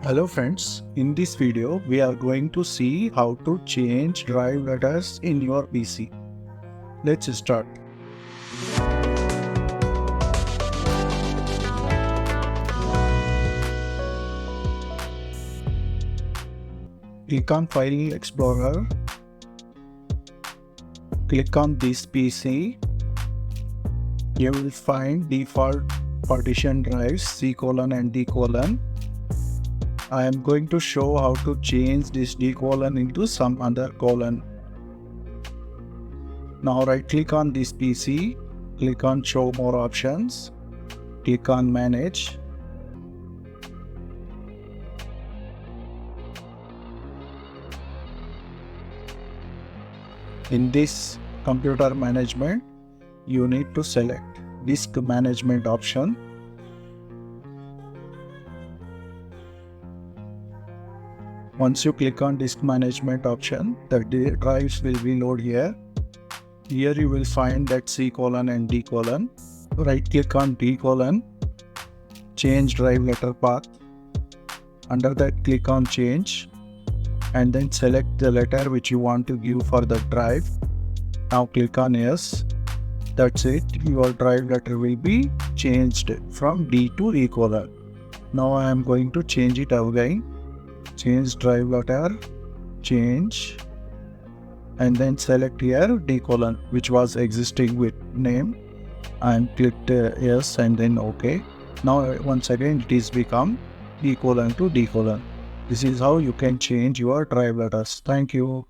Hello friends, in this video we are going to see how to change drive letters in your PC. Let's start. Click on File Explorer. Click on this PC. You will find default partition drives C: and D:. I am going to show how to change this D: into some other colon. Now right click on this PC, click on Show More Options, click on Manage. In this computer management, you need to select Disk Management option. Once you click on Disk Management option, the drives will be loaded here. Here you will find that C: and D:. Right click on D:, change drive letter path. Under that click on change and then select the letter which you want to give for the drive. Now click on yes. That's it, your drive letter will be changed from D to E:. Now I am going to change it again. Change drive letter, change, and then select here D:, which was existing with name, and clicked yes and then OK. Now once again it is become D: to D:. This is how you can change your drive letters. Thank you.